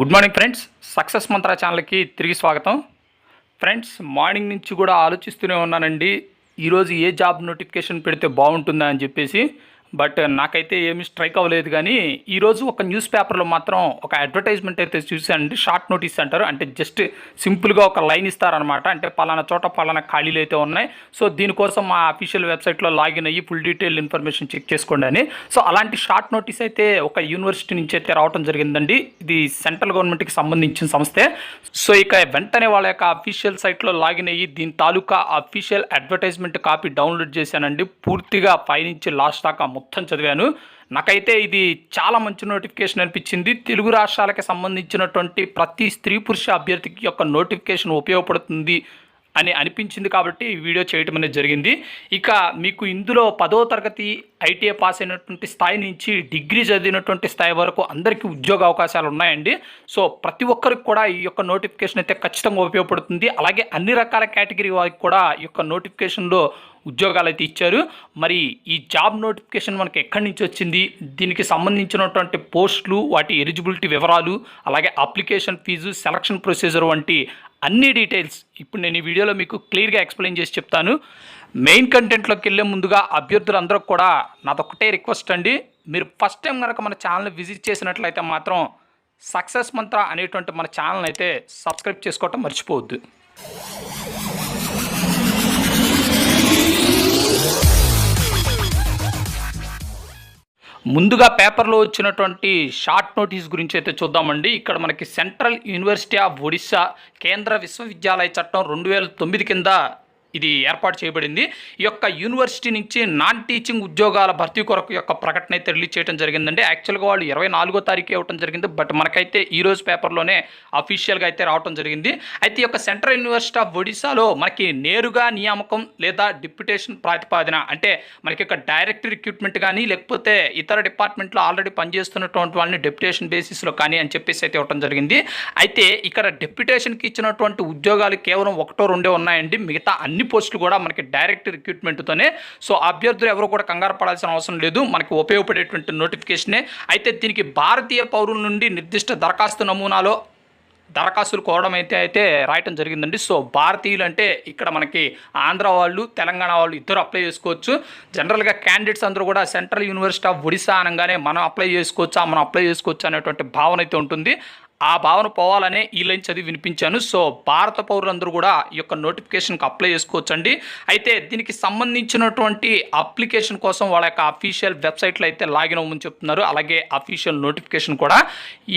Good morning friends. Success మంత్ర ఛానల్కి తిరిగి స్వాగతం. ఫ్రెండ్స్, మార్నింగ్ నుంచి కూడా ఆలోచిస్తూనే ఉన్నానండి, ఈరోజు ఏ జాబ్ నోటిఫికేషన్ పెడితే బాగుంటుందా అని చెప్పేసి. బట్ నాకైతే ఏమీ స్ట్రైక్ అవ్వలేదు. కానీ ఈరోజు ఒక న్యూస్ పేపర్లో మాత్రం ఒక అడ్వర్టైజ్మెంట్ అయితే చూశానండి. షార్ట్ నోటీస్ అంటారు, అంటే జస్ట్ సింపుల్గా ఒక లైన్ ఇస్తారనమాట. అంటే పలానా చోట పలానా ఖాళీలు అయితే ఉన్నాయి, సో దీనికోసం మా అఫీషియల్ వెబ్సైట్లో లాగిన్ అయ్యి ఫుల్ డీటెయిల్ ఇన్ఫర్మేషన్ చెక్ చేసుకోండి అని. సో అలాంటి షార్ట్ నోటీస్ అయితే ఒక యూనివర్సిటీ నుంచి అయితే రావడం జరిగిందండి. ఇది సెంట్రల్ గవర్నమెంట్కి సంబంధించిన సంస్థే. సో ఇక వెంటనే వాళ్ళ యొక్క అఫీషియల్ సైట్లో లాగిన్ అయ్యి దీని తాలూకా అఫీషియల్ అడ్వర్టైజ్మెంట్ కాపీ డౌన్లోడ్ చేశానండి. పూర్తిగా పై నుంచి లాస్ట్ దాకా మొత్తం చదివాను. నాకైతే ఇది చాలా మంచి నోటిఫికేషన్ అనిపించింది. తెలుగు రాష్ట్రాలకి సంబంధించినటువంటి ప్రతి స్త్రీ పురుష అభ్యర్థికి యొక్క నోటిఫికేషన్ ఉపయోగపడుతుంది అని అనిపించింది కాబట్టి ఈ వీడియో చేయడం అనేది జరిగింది. ఇక మీకు ఇందులో 10వ తరగతి ఐటీఐ పాస్ అయినటువంటి స్థాయి నుంచి డిగ్రీ చదివినటువంటి స్థాయి వరకు అందరికీ ఉద్యోగ అవకాశాలు ఉన్నాయండి. సో ప్రతి ఒక్కరికి కూడా ఈ యొక్క నోటిఫికేషన్ అయితే ఖచ్చితంగా ఉపయోగపడుతుంది. అలాగే అన్ని రకాల కేటగిరీ వారికి కూడా ఈ యొక్క నోటిఫికేషన్లో ఉద్యోగాలు అయితే ఇచ్చారు. మరి ఈ జాబ్ నోటిఫికేషన్ మనకి ఎక్కడి నుంచి వచ్చింది, దీనికి సంబంధించినటువంటి పోస్టులు, వాటి ఎలిజిబిలిటీ వివరాలు, అలాగే అప్లికేషన్ ఫీజు, సెలక్షన్ ప్రొసీజర్ వంటి అన్ని డీటెయిల్స్ ఇప్పుడు నేను ఈ వీడియోలో మీకు క్లియర్గా ఎక్స్ప్లెయిన్ చేసి చెప్తాను. మెయిన్ కంటెంట్లోకి వెళ్ళే ముందుగా అభ్యర్థులందరూ కూడా నాదొక్కటే రిక్వెస్ట్ అండి, మీరు ఫస్ట్ టైం కనుక మన ఛానల్ని విజిట్ చేసినట్లయితే మాత్రం సక్సెస్ మంత్ర అనేటువంటి మన ఛానల్ని అయితే సబ్స్క్రైబ్ చేసుకోవటం మర్చిపోవద్దు. ముందుగా పేపర్లో వచ్చినటువంటి షార్ట్ నోటీస్ గురించి అయితే చూద్దామండి. ఇక్కడ మనకి సెంట్రల్ యూనివర్సిటీ ఆఫ్ ఒడిశా కేంద్ర విశ్వవిద్యాలయ చట్టం 2009 కింద ఇది ఏర్పాటు చేయబడింది. ఈ యొక్క యూనివర్సిటీ నుంచి నాన్ టీచింగ్ ఉద్యోగాల భర్తీ కొరకు యొక్క ప్రకటన అయితే రిలీజ్ చేయడం జరిగిందండి. యాక్చువల్గా వాళ్ళు 24వ తారీఖు ఇవ్వడం జరిగింది, బట్ మనకైతే ఈరోజు పేపర్లోనే అఫీషియల్గా అయితే రావడం జరిగింది. అయితే ఈ యొక్క సెంట్రల్ యూనివర్సిటీ ఆఫ్ ఒడిశాలో మనకి నేరుగా నియామకం లేదా డిప్యుటేషన్ ప్రాతిపాదన, అంటే మనకి యొక్క డైరెక్ట్ రిక్రూట్మెంట్ కానీ లేకపోతే ఇతర డిపార్ట్మెంట్లో ఆల్రెడీ పనిచేస్తున్నటువంటి వాళ్ళని డెప్యుటేషన్ బేసిస్లో కానీ అని చెప్పేసి అయితే ఇవ్వడం జరిగింది. అయితే ఇక్కడ డెప్యుటేషన్కి ఇచ్చినటువంటి ఉద్యోగాలు కేవలం 1-2 ఉన్నాయండి. మిగతా అన్ని పోస్టులు కూడా మనకి డైరెక్ట్ రిక్రూట్మెంట్తోనే. సో అభ్యర్థులు ఎవరు కూడా కంగారు పడాల్సిన అవసరం లేదు, మనకి ఉపయోగపడేటువంటి నోటిఫికేషనే. అయితే దీనికి భారతీయ పౌరుల నుండి నిర్దిష్ట దరఖాస్తు నమూనాలో దరఖాస్తులు కోవడం అయితే రాయటం జరిగిందండి. సో భారతీయులు అంటే ఇక్కడ మనకి ఆంధ్ర వాళ్ళు, తెలంగాణ వాళ్ళు ఇద్దరు అప్లై చేసుకోవచ్చు. జనరల్గా క్యాండిడేట్స్ అందరూ కూడా సెంట్రల్ యూనివర్సిటీ ఆఫ్ ఒడిశా అనగానే మనం అప్లై చేసుకోవచ్చా అనేటువంటి భావన అయితే ఉంటుంది. ఆ భావన పోవాలనే ఈ లైన్ చదివి వినిపించాను. సో భారత పౌరులందరూ కూడా ఈ యొక్క నోటిఫికేషన్కి అప్లై చేసుకోవచ్చండి. అయితే దీనికి సంబంధించినటువంటి అప్లికేషన్ కోసం వాళ్ళ యొక్క అఫీషియల్ వెబ్సైట్లో అయితే లాగిన్ అవ్వమని చెప్తున్నారు. అలాగే అఫీషియల్ నోటిఫికేషన్ కూడా.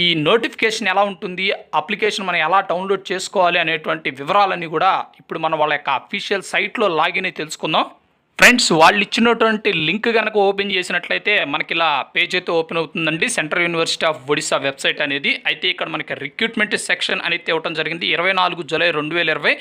ఈ నోటిఫికేషన్ ఎలా ఉంటుంది, అప్లికేషన్ మనం ఎలా డౌన్లోడ్ చేసుకోవాలి అనేటువంటి వివరాలన్నీ కూడా ఇప్పుడు మనం వాళ్ళ యొక్క అఫీషియల్ సైట్లో లాగిన్ అయి తెలుసుకుందాం. ఫ్రెండ్స్, వాళ్ళు ఇచ్చినటువంటి లింక్ కనుక ఓపెన్ చేసినట్లయితే మనకి ఇలా పేజ్ అయితే ఓపెన్ అవుతుందండి, central university of Odisha website అనేది. అయితే ఇక్కడ మనకి రిక్రూట్మెంట్ సెక్షన్ అనేది ఇవ్వడం జరిగింది. 24 July 2020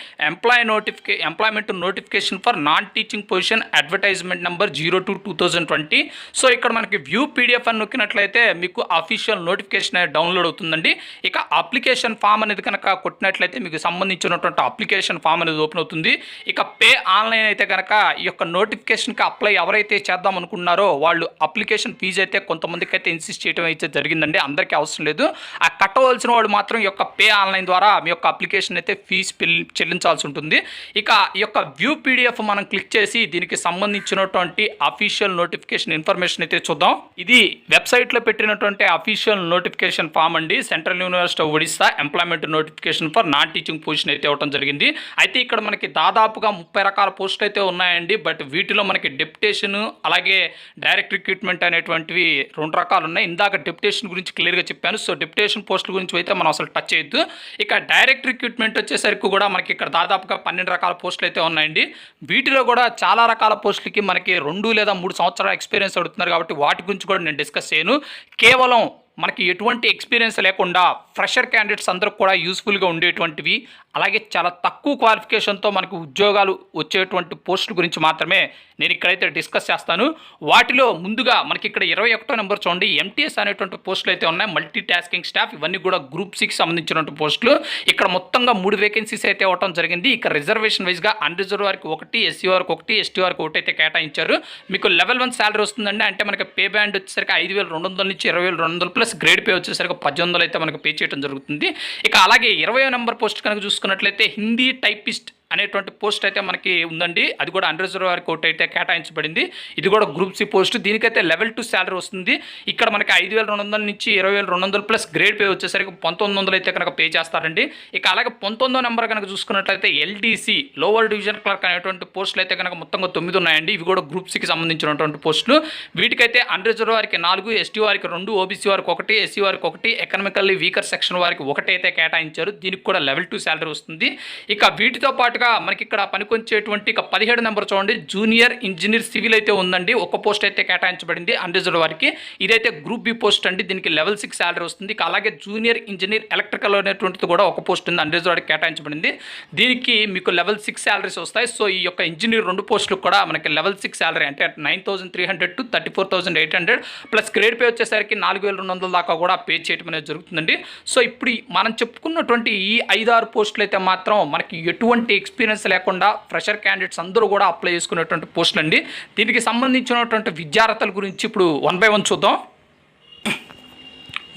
employment notification for non teaching position advertisement number 02/2020. So ఇక్కడ మనకి వ్యూ పీడిఎఫ్ అని నొక్కినట్లయితే మీకు అఫీషియల్ నోటిఫికేషన్ అనేది డౌన్లోడ్ అవుతుందండి. ఇక అప్లికేషన్ ఫామ్ అనేది కనుక కొట్టినట్లయితే మీకు సంబంధించినటువంటి అప్లికేషన్ ఫామ్ అనేది ఓపెన్ అవుతుంది. ఇక పే ఆన్లైన్ అయితే కనుక ఈ యొక్క నోటిఫికేషన్కి అప్లై ఎవరైతే చేద్దాం అనుకున్నారో వాళ్ళు అప్లికేషన్ ఫీజు అయితే కొంతమందికి అయితే ఇన్సిస్ట్ చేయడం అయితే జరిగిందండి. అందరికీ అవసరం లేదు. ఆ కట్టవలసిన వాళ్ళు మాత్రం ఈ యొక్క పే ఆన్లైన్ ద్వారా మీ యొక్క అప్లికేషన్ అయితే ఫీజు చెల్లించాల్సి ఉంటుంది. ఇక ఈ యొక్క వ్యూ పీడిఎఫ్ మనం క్లిక్ చేసి దీనికి సంబంధించినటువంటి అఫీషియల్ నోటిఫికేషన్ ఇన్ఫర్మేషన్ అయితే చూద్దాం. ఇది వెబ్సైట్లో పెట్టినటువంటి అఫీషియల్ నోటిఫికేషన్ ఫామ్ అండి. Central university of Odisha employment notification for non teaching position అయితే ఇవ్వడం జరిగింది. అయితే ఇక్కడ మనకి దాదాపుగా 30 రకాల పోస్టులు అయితే ఉన్నాయండి. బట్ వీటిలో మనకి డెప్యుటేషన్ అలాగే డైరెక్ట్ రిక్రూట్మెంట్ అనేటువంటివి 2 రకాలు ఉన్నాయి. ఇందాక డెప్యుటేషన్ గురించి క్లియర్గా చెప్పాను. సో డెప్యుటేషన్ పోస్టుల గురించి అయితే మనం అసలు టచ్ చేయొద్దు. ఇక డైరెక్ట్ రిక్రూట్మెంట్ వచ్చేసరికి కూడా మనకి ఇక్కడ దాదాపుగా 12 రకాల పోస్టులు అయితే ఉన్నాయండి. వీటిలో కూడా చాలా రకాల పోస్టులకి మనకి 2 లేదా 3 సంవత్సరాల ఎక్స్పీరియన్స్ అడుగుతున్నారు కాబట్టి వాటి గురించి కూడా నేను డిస్కస్ చేయను. కేవలం మనకి ఎటువంటి ఎక్స్పీరియన్స్ లేకుండా ఫ్రెషర్ క్యాండిడేట్స్ అందరూ కూడా యూస్ఫుల్గా ఉండేటువంటివి, అలాగే చాలా తక్కువ క్వాలిఫికేషన్తో మనకు ఉద్యోగాలు వచ్చేటువంటి పోస్టుల గురించి మాత్రమే నేను ఇక్కడైతే డిస్కస్ చేస్తాను. వాటిలో ముందుగా మనకి ఇక్కడ 21వ నెంబర్ చూడండి, ఎంటీఎస్ అనేటువంటి పోస్టులు అయితే ఉన్నాయి. మల్టీ టాస్కింగ్ స్టాఫ్, ఇవన్నీ కూడా గ్రూప్ 6 సంబంధించినటువంటి పోస్టులు. ఇక్కడ మొత్తంగా 3 వేకెన్సీస్ అయితే ఇవ్వడం జరిగింది. ఇక రిజర్వేషన్ వైజ్గా అన్రిజర్వ్ వారికి 1, ఎస్సీ వారికి 1, ఎస్టీ వారికి 1 అయితే కేటాయించారు. మీకు లెవెల్ 1 శాలరీ వస్తుందండి. అంటే మనకి పే బ్యాండ్ వచ్చేసరికి 5,200 నుంచి 20,200 ప్లస్ ప్లస్ గ్రేడ్ పే వచ్చేసరికి 1800 అయితే మనకు పే చేయడం జరుగుతుంది. ఇక అలాగే 20వ నెంబర్ పోస్ట్ కనుక చూసుకున్నట్లయితే హిందీ టైపిస్ట్ అనేటువంటి పోస్ట్ అయితే మనకి ఉందండి. అది కూడా అన్రిజర్వ్ వారికి ఒకటి అయితే కేటాయించబడింది. ఇది కూడా గ్రూప్ సి పోస్ట్. దీనికైతే లెవెల్ 2 శాలరీ వస్తుంది. ఇక్కడ మనకి 5200 నుంచి 20200 ప్లస్ గ్రేడ్ పే వచ్చేసరికి 1900 అయితే కనుక పే చేస్తారండి. ఇక అలాగే 19వ నెంబర్ కనుక చూసుకున్నట్లయితే ఎల్డీసీ లోవర్ డివిజన్ క్లర్క్ అనేటువంటి పోస్టులు అయితే కనుక మొత్తంగా 9 ఉన్నాయండి. ఇవి కూడా గ్రూప్ సికి సంబంధించినటువంటి పోస్టులు. వీటికైతే అన్రిజర్వ్ వారికి 4, ఎస్టీ వారికి 2, ఓబీసీ వారికి 1, ఎస్సీ వారికి 1, ఎకనామికల్లీ వీకర్ సెక్షన్ వారికి 1 అయితే కేటాయించారు. దీనికి కూడా లెవెల్ 2 శాలరీ వస్తుంది. ఇక వీటితో పాటు మనకి ఇక్కడ పనికొచ్చేటువంటి ఇక 17 నెంబర్ చూడండి, జూనియర్ ఇంజనీర్ సివిల్ అయితే ఉందండి. ఒక పోస్ట్ అయితే కేటాయించబడింది అన్రిజర్వ్డ్ వారికి. ఇదైతే గ్రూప్ బి పోస్ట్ అండి. దీనికి లెవెల్ 6 శాలరీ వస్తుంది. ఇక అలాగే జూనియర్ ఇంజనీర్ ఎలక్ట్రికల్ అనేటువంటిది కూడా ఒక పోస్ట్ ఉంది, అన్రిజర్వ్డ్ వారికి కేటాయించబడింది. దీనికి మీకు లెవెల్ 6 శాలరీస్ వస్తాయి. సో ఈ యొక్క ఇంజనీర్ 2 పోస్టులకు కూడా మనకి లెవెల్ 6 శాలరీ అంటే 9300 to 34800 ప్లస్ గ్రేడ్ పే వచ్చేసరికి 4200 దాకా కూడా పే చేయడం అనేది జరుగుతుందండి. సో ఇప్పుడు మనం చెప్పుకున్నటువంటి ఈ 5-6 పోస్టులు అయితే మాత్రం మనకి ఎటువంటి ఎక్స్పీరియన్స్ లేకుండా ఫ్రెషర్ క్యాండిడేట్స్ అందరూ కూడా అప్లై చేసుకునేటువంటి పోస్టులు అండి. దీనికి సంబంధించినటువంటి విద్యార్థుల గురించి ఇప్పుడు 1 by 1 చూద్దాం.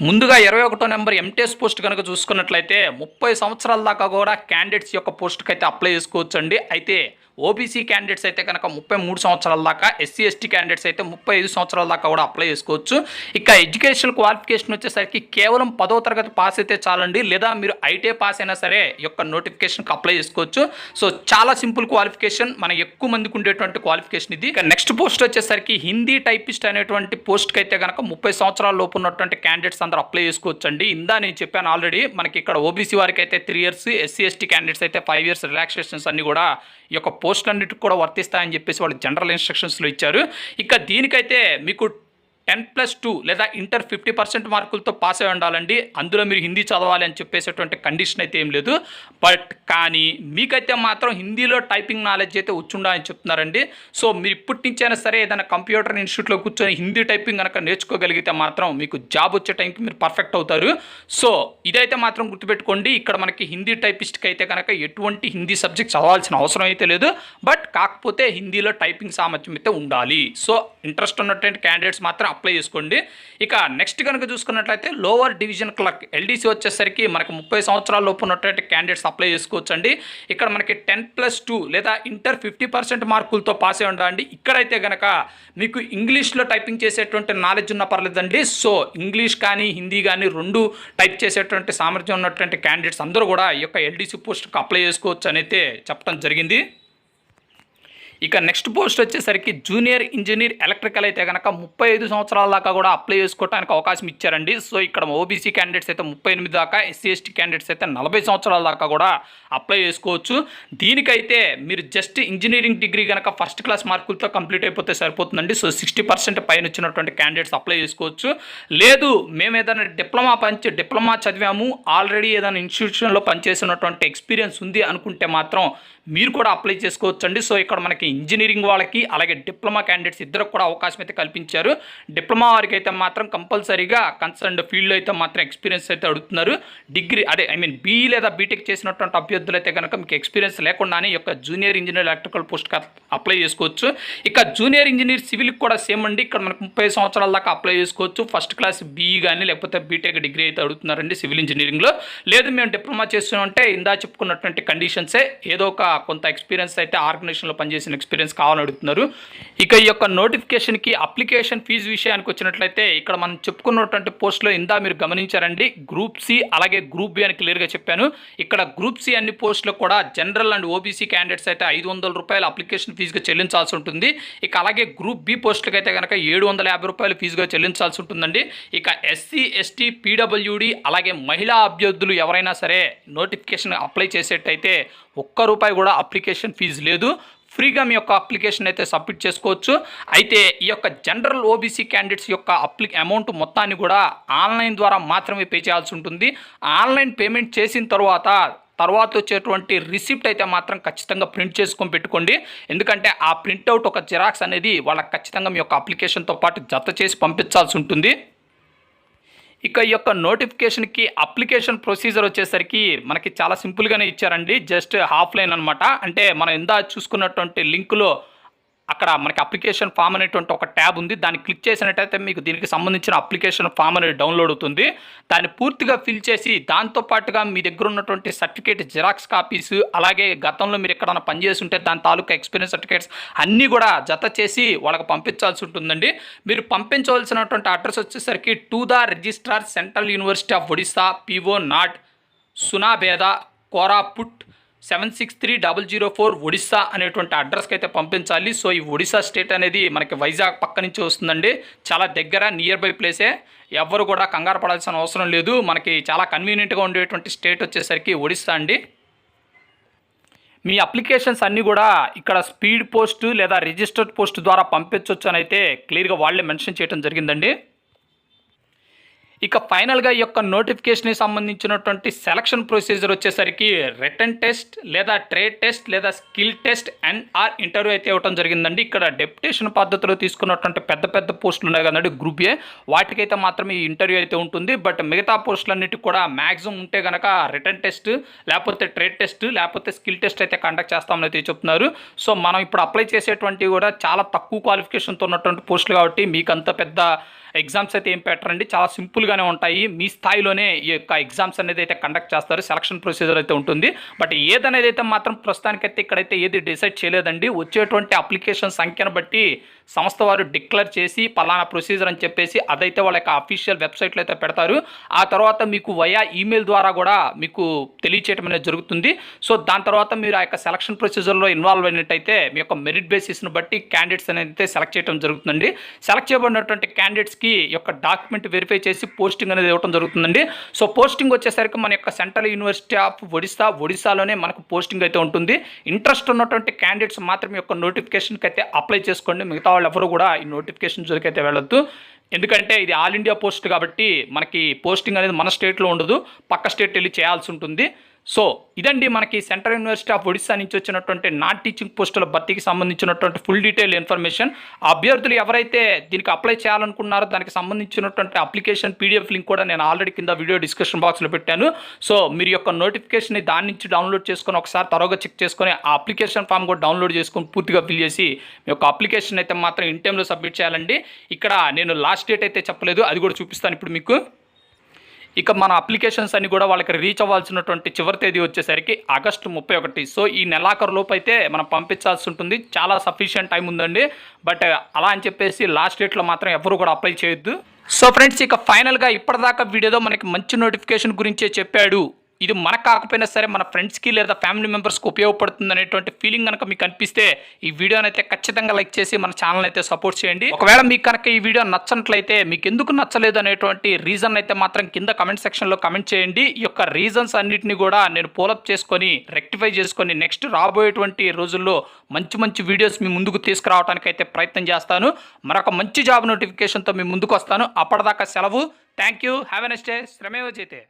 ముందుగా 21వ నెంబర్ ఎంటీఎస్ పోస్ట్ కనుక చూసుకున్నట్లయితే 30 సంవత్సరాల దాకా కూడా క్యాండిడేట్స్ యొక్క పోస్ట్కి అయితే అప్లై చేసుకోవచ్చు అండి. అయితే ఓబీసీ క్యాండిడేట్స్ అయితే కనుక 33 సంవత్సరాల దాకా, ఎస్సీ ఎస్టీ క్యాండిడేట్స్ అయితే 35 సంవత్సరాల దాకా కూడా అప్లై చేసుకోవచ్చు. ఇక ఎడ్యుకేషనల్ క్వాలిఫికేషన్ వచ్చేసరికి కేవలం 10వ తరగతి పాస్ అయితే చాలండి, లేదా మీరు ఐటీఐ పాస్ అయినా సరే ఈ యొక్క నోటిఫికేషన్కి అప్లై చేసుకోవచ్చు. సో చాలా సింపుల్ క్వాలిఫికేషన్, మన ఎక్కువ మందికి ఉండేటువంటి క్వాలిఫికేషన్ ఇది. ఇక నెక్స్ట్ పోస్ట్ వచ్చేసరికి హిందీ టైపిస్ట్ అనేటువంటి పోస్ట్కి అయితే కనుక 30 సంవత్సరాల లోపు ఉన్నటువంటి క్యాండిడేట్స్ అందరూ అప్లై చేసుకోవచ్చు అండి. ఇందా నేను చెప్పాను ఆల్రెడీ, మనకి ఇక్కడ ఓబీసీ వారికి అయితే 3 years, ఎస్సీ ఎస్టీ క్యాండిడేట్స్ అయితే 5 years రిలాక్సేషన్స్ అన్ని కూడా ఈ యొక్క పోస్టులన్నిటికి కూడా వర్తిస్తాయని చెప్పేసి వాళ్ళు జనరల్ ఇన్స్ట్రక్షన్స్లో ఇచ్చారు. ఇక దీనికైతే మీకు 10+2 లేదా ఇంటర్ 50% మార్కులతో పాస్ అయి ఉండాలండి. అందులో మీరు హిందీ చదవాలి అని చెప్పేసేటువంటి కండిషన్ అయితే ఏం లేదు. బట్ కానీ మీకైతే మాత్రం హిందీలో టైపింగ్ నాలెడ్జ్ అయితే వచ్చుండాలని చెప్తున్నారండి. సో మీరు ఇప్పటి నుంచైనా సరే ఏదైనా కంప్యూటర్ ఇన్స్టిట్యూట్లో కూర్చొని హిందీ టైపింగ్ కనుక నేర్చుకోగలిగితే మాత్రం మీకు జాబ్ వచ్చే టైంకి మీరు పర్ఫెక్ట్ అవుతారు. సో ఇదైతే మాత్రం గుర్తుపెట్టుకోండి. ఇక్కడ మనకి హిందీ టైపిస్ట్కి అయితే కనుక ఎటువంటి హిందీ సబ్జెక్ట్ చదవాల్సిన అవసరం అయితే లేదు. బట్ కాకపోతే హిందీలో టైపింగ్ సామర్థ్యం అయితే ఉండాలి. సో ఇంట్రెస్ట్ ఉన్నటువంటి క్యాండిడేట్స్ మాత్రం అప్లై చేసుకోండి. ఇక నెక్స్ట్ కనుక చూసుకున్నట్లయితే లోవర్ డివిజన్ క్లర్క్ ఎల్డీసీ వచ్చేసరికి మనకు 30 సంవత్సరాల లోపు ఉన్నటువంటి క్యాండిడేట్స్ అప్లై చేసుకోవచ్చు అండి. ఇక్కడ మనకి 10+2 లేదా ఇంటర్ 50% మార్కులతో పాస్ అయి ఉండాలండి. ఇక్కడైతే కనుక మీకు ఇంగ్లీష్లో టైపింగ్ చేసేటువంటి నాలెడ్జ్ ఉన్న పర్లేదండి. సో ఇంగ్లీష్ కానీ హిందీ కానీ 2 టైప్ చేసేటువంటి సామర్థ్యం ఉన్నటువంటి క్యాండిడేట్స్ అందరూ కూడా ఈ యొక్క ఎల్డీసీ పోస్ట్కి అప్లై చేసుకోవచ్చు అని అయితే చెప్పడం జరిగింది. ఇక నెక్స్ట్ పోస్ట్ వచ్చేసరికి జూనియర్ ఇంజనీర్ ఎలక్ట్రికల్ అయితే కనుక 35 సంవత్సరాల దాకా కూడా అప్లై చేసుకోవడానికి అవకాశం ఇచ్చారండి. సో ఇక్కడ ఓబీసీ క్యాండిడేట్స్ అయితే 38 దాకా, ఎస్సీ ఎస్టీ క్యాండిడేట్స్ అయితే 40 సంవత్సరాల దాకా కూడా అప్లై చేసుకోవచ్చు. దీనికైతే మీరు జస్ట్ ఇంజనీరింగ్ డిగ్రీ కనుక ఫస్ట్ క్లాస్ మార్కులతో కంప్లీట్ అయిపోతే సరిపోతుందండి. సో 60% పైన వచ్చినటువంటి క్యాండిడేట్స్ అప్లై చేసుకోవచ్చు. లేదు మేము ఏదైనా డిప్లొమా చదివాము, ఆల్రెడీ ఏదైనా ఇన్స్టిట్యూషన్లో పనిచేసినటువంటి ఎక్స్పీరియన్స్ ఉంది అనుకుంటే మాత్రం మీరు కూడా అప్లై చేసుకోవచ్చు అండి. సో ఇక్కడ మనకి ఇంజనీరింగ్ వాళ్ళకి అలాగే డిప్లొమా క్యాండిడేట్స్ ఇద్దరికి కూడా అవకాశం అయితే కల్పించారు. డిప్లొమా వారికి అయితే మాత్రం కంపల్సరీగా కన్సర్న్డ్ ఫీల్డ్లో అయితే మాత్రం ఎక్స్పీరియన్స్ అయితే అడుగుతున్నారు. డిగ్రీ బీఈ లేదా బీటెక్ చేసినటువంటి అభ్యర్థులు అయితే కనుక మీకు ఎక్స్పీరియన్స్ లేకుండానే ఈ యొక్క జూనియర్ ఇంజనీర్ ఎలక్ట్రికల్ పోస్ట్కి అప్లై చేసుకోవచ్చు. ఇక జూనియర్ ఇంజనీర్ సివిల్కి కూడా సేమ్ అండి. ఇక్కడ మనకు 30 సంవత్సరాల దాకా అప్లై చేసుకోవచ్చు. ఫస్ట్ క్లాస్ బీఈ కానీ లేకపోతే బీటెక్ డిగ్రీ అయితే అడుగుతున్నారండి సివిల్ ఇంజనీరింగ్లో. లేదు మేము డిప్లొమా చేస్తున్నామంటే ఇందా చెప్పుకున్నటువంటి కండిషన్సే ఏదో ఒక కొంత ఎక్స్పీరియన్స్ అయితే ఆర్గనైజేషన్లో పనిచేసిన ఎక్స్పీరియన్స్ కావాలని అడుగుతున్నారు. ఇక ఈ యొక్క నోటిఫికేషన్కి అప్లికేషన్ ఫీజు విషయానికి వచ్చినట్లయితే ఇక్కడ మనం చెప్పుకున్నటువంటి పోస్టులో ఇందా మీరు గమనించారండి, గ్రూప్ సి అలాగే గ్రూప్ బి అని క్లియర్గా చెప్పాను. ఇక్కడ గ్రూప్ సి అన్ని పోస్టులు కూడా జనరల్ అండ్ ఓబీసీ క్యాండిడేట్స్ అయితే 500 రూపాయలు అప్లికేషన్ ఫీజుగా చెల్లించాల్సి ఉంటుంది. ఇక అలాగే గ్రూప్ బి పోస్టులకు అయితే కనుక 750 రూపాయలు ఫీజుగా చెల్లించాల్సి ఉంటుందండి. ఇక ఎస్సీ ఎస్టీ పీడబ్ల్యూడి అలాగే మహిళా అభ్యర్థులు ఎవరైనా సరే నోటిఫికేషన్ అప్లై చేసేటైతే ₹1 కూడా అప్లికేషన్ ఫీజు లేదు. ఫ్రీగా మీ యొక్క అప్లికేషన్ అయితే సబ్మిట్ చేసుకోవచ్చు. అయితే ఈ యొక్క జనరల్ ఓబీసీ క్యాండిడేట్స్ యొక్క అమౌంట్ మొత్తాన్ని కూడా ఆన్లైన్ ద్వారా మాత్రమే పే చేయాల్సి ఉంటుంది. ఆన్లైన్ పేమెంట్ చేసిన తర్వాత వచ్చేటువంటి రిసిప్ట్ అయితే మాత్రం ఖచ్చితంగా ప్రింట్ చేసుకొని పెట్టుకోండి. ఎందుకంటే ఆ ప్రింట్అవుట్ ఒక జిరాక్స్ అనేది వాళ్ళకి ఖచ్చితంగా మీ యొక్క అప్లికేషన్తో పాటు జత చేసి పంపించాల్సి ఉంటుంది. ఇక ఈ యొక్క నోటిఫికేషన్కి అప్లికేషన్ ప్రొసీజర్ వచ్చేసరికి మనకి చాలా సింపుల్గానే ఇచ్చారండి. జస్ట్ ఆఫ్లైన్ అనమాట. అంటే మనం ఇందా చూసుకున్నటువంటి లింకులో అక్కడ మనకి అప్లికేషన్ ఫామ్ అనేటువంటి ఒక ట్యాబ్ ఉంది. దాన్ని క్లిక్ చేసినట్టయితే మీకు దీనికి సంబంధించిన అప్లికేషన్ ఫామ్ అనేది డౌన్లోడ్ అవుతుంది. దాన్ని పూర్తిగా ఫిల్ చేసి దాంతో పాటుగా మీ దగ్గర ఉన్నటువంటి సర్టిఫికేట్ జిరాక్స్ కాపీస్, అలాగే గతంలో మీరు ఎక్కడైనా పనిచేసి ఉంటే దాని తాలూకా ఎక్స్పీరియన్స్ సర్టిఫికేట్స్ అన్నీ కూడా జత చేసి వాళ్ళకి పంపించాల్సి ఉంటుందండి. మీరు పంపించవలసినటువంటి అడ్రస్ వచ్చేసరికి to the registrar central university of Odisha PO నాట్ సునాబేద కోరాపుట్ 763004 ఒడిస్సా అనేటువంటి అడ్రస్కి అయితే పంపించాలి. సో ఈ ఒడిస్సా స్టేట్ అనేది మనకి వైజాగ్ పక్క నుంచి వస్తుందండి. చాలా దగ్గర నియర్ బై ప్లేసే. ఎవ్వరు కూడా కంగారు పడాల్సిన అవసరం లేదు. మనకి చాలా కన్వీనియంట్గా ఉండేటువంటి స్టేట్ వచ్చేసరికి ఒడిస్సా అండి. మీ అప్లికేషన్స్ అన్నీ కూడా ఇక్కడ స్పీడ్ పోస్ట్ లేదా రిజిస్టర్డ్ పోస్ట్ ద్వారా పంపించవచ్చు అని అయితే క్లియర్గా వాళ్ళే మెన్షన్ చేయడం జరిగిందండి. ఇక ఫైనల్గా ఈ యొక్క నోటిఫికేషన్కి సంబంధించినటువంటి సెలక్షన్ ప్రొసీజర్ వచ్చేసరికి రిటన్ టెస్ట్ లేదా ట్రేడ్ టెస్ట్ లేదా స్కిల్ టెస్ట్ అండ్ ఇంటర్వ్యూ అయితే ఇవ్వడం జరిగిందండి. ఇక్కడ డెప్యుటేషన్ పద్ధతిలో తీసుకున్నటువంటి పెద్ద పెద్ద పోస్టులు ఉన్నాయి కదండి గ్రూప్ ఏ, వాటికైతే మాత్రమే ఈ ఇంటర్వ్యూ అయితే ఉంటుంది. బట్ మిగతా పోస్టులన్నిటికి కూడా మ్యాక్సిమం ఉంటే కనుక రిటన్ టెస్ట్ లేకపోతే ట్రేడ్ టెస్ట్ లేకపోతే స్కిల్ టెస్ట్ అయితే కండక్ట్ చేస్తామని అయితే చెప్తున్నారు. సో మనం ఇప్పుడు అప్లై చేసేటువంటివి కూడా చాలా తక్కువ క్వాలిఫికేషన్తో ఉన్నటువంటి పోస్టులు కాబట్టి మీకు అంత పెద్ద ఎగ్జామ్స్ అయితే ఏం పెట్టరండి. చాలా సింపుల్గానే ఉంటాయి. మీ స్థాయిలోనే ఈ యొక్క ఎగ్జామ్స్ అనేది అయితే కండక్ట్ చేస్తారు. సెలక్షన్ ప్రొసీజర్ అయితే ఉంటుంది. బట్ ఏదనేది అయితే మాత్రం ప్రస్తుతానికైతే ఇక్కడైతే ఏది డిసైడ్ చేయలేదండి. వచ్చేటువంటి అప్లికేషన్ సంఖ్యను బట్టి సంస్థ వారు డిక్లేర్ చేసి పలానా ప్రొసీజర్ అని చెప్పేసి అదైతే వాళ్ళ యొక్క అఫీషియల్ వెబ్సైట్లో అయితే పెడతారు. ఆ తర్వాత మీకు వయా ఈమెయిల్ ద్వారా కూడా మీకు తెలియచేయడం అనేది జరుగుతుంది. సో దాని తర్వాత మీరు ఆ యొక్క సెలక్షన్ ప్రొసీజర్లో ఇన్వాల్వ్ అయినట్టయితే మీ యొక్క మెరిట్ బేసిస్ను బట్టి క్యాండిడేట్స్ అనేది అయితే సెలెక్ట్ చేయడం జరుగుతుందండి. సెలెక్ట్ చేయబడినటువంటి క్యాండిడేట్స్కి యొక్క డాక్యుమెంట్ వెరిఫై చేసి పోస్టింగ్ అనేది ఇవ్వడం జరుగుతుందండి. సో పోస్టింగ్ వచ్చేసరికి మన యొక్క సెంట్రల్ యూనివర్సిటీ ఆఫ్ ఒడిస్సాలోనే మనకు పోస్టింగ్ అయితే ఉంటుంది. ఇంట్రెస్ట్ ఉన్నటువంటి క్యాండిడేట్స్ మాత్రం యొక్క నోటిఫికేషన్కి అయితే అప్లై చేసుకోండి. మిగతా వాళ్ళు ఎవరు కూడా ఈ నోటిఫికేషన్ జోలికి అయితే వెళ్ళొద్దు. ఎందుకంటే ఇది ఆల్ ఇండియా పోస్ట్ కాబట్టి మనకి పోస్టింగ్ అనేది మన స్టేట్లో ఉండదు, పక్క స్టేట్ వెళ్ళి చేయాల్సి ఉంటుంది. సో ఇదండి మనకి సెంట్రల్ యూనివర్సిటీ ఆఫ్ ఒడిస్సా నుంచి వచ్చినటువంటి నాన్ టీచింగ్ పోస్టుల భర్తీకి సంబంధించినటువంటి ఫుల్ డీటెయిల్ ఇన్ఫర్మేషన్. అభ్యర్థులు ఎవరైతే దీనికి అప్లై చేయాలనుకున్నారో దానికి సంబంధించినటువంటి అప్లికేషన్ PDF లింక్ కూడా నేను ఆల్రెడీ కింద వీడియో డిస్క్రిప్షన్ బాక్స్లో పెట్టాను. సో మీరు యొక్క నోటిఫికేషన్ దాని నుంచి డౌన్లోడ్ చేసుకొని ఒకసారి తరోగా చెక్ చేసుకొని ఆ అప్లికేషన్ ఫామ్ కూడా డౌన్లోడ్ చేసుకొని పూర్తిగా ఫిల్ చేసి మీ యొక్క అప్లికేషన్ అయితే మాత్రం ఇన్ టైంలో సబ్మిట్ చేయాలండి. ఇక్కడ నేను లాస్ట్ డేట్ అయితే చెప్పలేదు, అది కూడా చూపిస్తాను ఇప్పుడు మీకు. ఇక మన అప్లికేషన్స్ అన్ని కూడా వాళ్ళకి రీచ్ అవ్వాల్సినటువంటి చివరి తేదీ వచ్చేసరికి ఆగస్టు 31. సో ఈ నెలాఖరు లోపు అయితే మనం పంపించాల్సి ఉంటుంది. చాలా సఫిషియంట్ టైం ఉందండి. బట్ అలా అని చెప్పేసి లాస్ట్ డేట్లో మాత్రం ఎవరు కూడా అప్లై చేయొద్దు. సో ఫ్రెండ్స్, ఇక ఫైనల్గా ఇప్పటిదాకా వీడియోలో మనకి మంచి నోటిఫికేషన్ గురించే చెప్పాడు. ఇది మనకు కాకపోయినా సరే మన ఫ్రెండ్స్కి లేదా ఫ్యామిలీ మెంబర్స్కి ఉపయోగపడుతుంది అనేటువంటి ఫీలింగ్ కనుక మీకు అనిపిస్తే ఈ వీడియోని అయితే ఖచ్చితంగా లైక్ చేసి మన ఛానల్ అయితే సపోర్ట్ చేయండి. ఒకవేళ మీకు కనుక ఈ వీడియో నచ్చనట్లయితే మీకు ఎందుకు నచ్చలేదు అనేటువంటి రీజన్ అయితే మాత్రం కింద కమెంట్ సెక్షన్లో కమెంట్ చేయండి. ఈ యొక్క రీజన్స్ అన్నిటిని కూడా నేను పోలప్ చేసుకొని రెక్టిఫై చేసుకొని నెక్స్ట్ రాబోయేటువంటి రోజుల్లో మంచి మంచి వీడియోస్ మీ ముందుకు తీసుకురావడానికి అయితే ప్రయత్నం చేస్తాను. మరొక మంచి జాబ్ నోటిఫికేషన్తో మీ ముందుకు వస్తాను. అప్పటిదాకా సెలవు. Thank you. Have a nice day. శ్రమేవ జయతే.